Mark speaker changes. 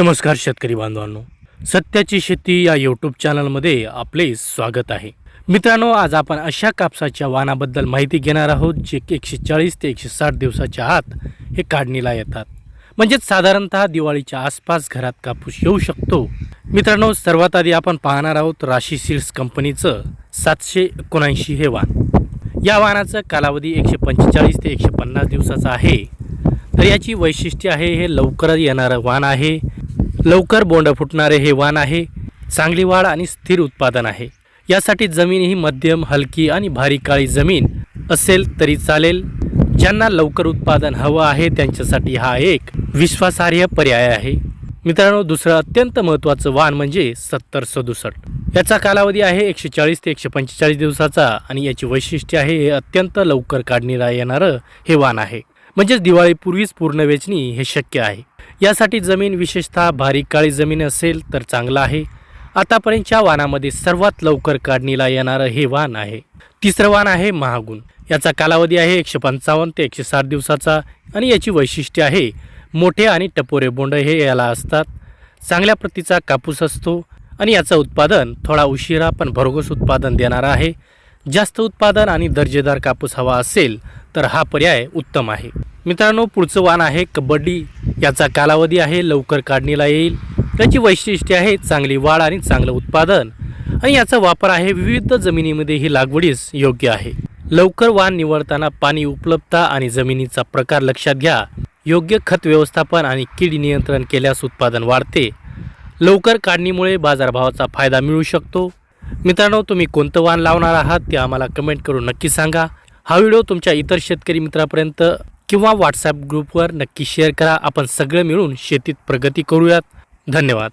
Speaker 1: नमस्कार शेतकरी बांधवांनो, सत्याची शेती या यूट्यूब चॅनलमध्ये आपले स्वागत आहे. मित्रांनो, आज आपण अशा कापसाच्या वाणाबद्दल माहिती घेणार आहोत जे 140 ते 160 दिवसाच्या आत हे काढणीला येतात. म्हणजेच साधारणतः दिवाळीच्या आसपास घरात कापूस येऊ शकतो. मित्रांनो, सर्वात आधी आपण पाहणार आहोत राशी सीड्स कंपनीचं 779 हे वाण. या वाणाचा कालावधी 145 ते 150 दिवसाचा आहे. तर याची वैशिष्ट्य आहे, हे लवकर येणारं वाण आहे, लवकर बोंड फुटणारे हे वाण आहे, चांगली वाढ आणि स्थिर उत्पादन आहे. यासाठी जमीन ही मध्यम, हलकी आणि भारी काळी जमीन असेल तरी चालेल. ज्यांना लवकर उत्पादन हवं आहे त्यांच्यासाठी हा एक विश्वासार्ह पर्याय आहे. मित्रांनो, दुसरं अत्यंत महत्त्वाचं वाण म्हणजे 7067. याचा कालावधी आहे 140 ते 145 दिवसाचा आणि याची वैशिष्ट्य आहे, हे अत्यंत लवकर काढणीला येणारं हे वाण आहे. म्हणजेच दिवाळीपूर्वीच पूर्ण वेचणी हे शक्य आहे. यासाठी जमीन विशेषतः बारीक काळी जमीन असेल तर चांगला आहे. आतापर्यंतच्या वाणामध्ये सर्वात लवकर काढणीला येणारं हे वाण आहे. तिसरं वाण आहे महागुण. याचा कालावधी आहे 155 ते 160 दिवसाचा आणि याची वैशिष्ट्य आहे, मोठे आणि टपोरे बोंड हे याला असतात. चांगल्या प्रतीचा कापूस असतो आणि याचं उत्पादन थोडा उशिरा पण भरघोस उत्पादन देणारा आहे. जास्त उत्पादन आणि दर्जेदार कापूस हवा असेल तर हा पर्याय उत्तम आहे. मित्रांनो, पुढचं वाण आहे कबड्डी. याचा कालावधी आहे लवकर काढणीला येईल. त्याची वैशिष्ट्य आहे चांगली वाढ आणि चांगलं उत्पादन आणि याचा वापर आहे विविध जमिनीमध्ये ही लागवडीस योग्य आहे. लवकर वाण निवडताना पाणी उपलब्धता आणि जमिनीचा प्रकार लक्षात घ्या. योग्य खत व्यवस्थापन आणि कीड नियंत्रण केल्यास उत्पादन वाढते. लवकर काढणीमुळे बाजारभावाचा फायदा मिळू शकतो. मित्रांनो, तुम्ही कोणतं वाण लावणार आहात ते आम्हाला कमेंट करून नक्की सांगा. हा व्हिडिओ तुमच्या इतर शेतकरी मित्रांपर्यंत किंवा व्हॉट्सॲप ग्रुपवर नक्की शेअर करा. आपण सगळे मिळून शेतीत प्रगती करूयात. धन्यवाद.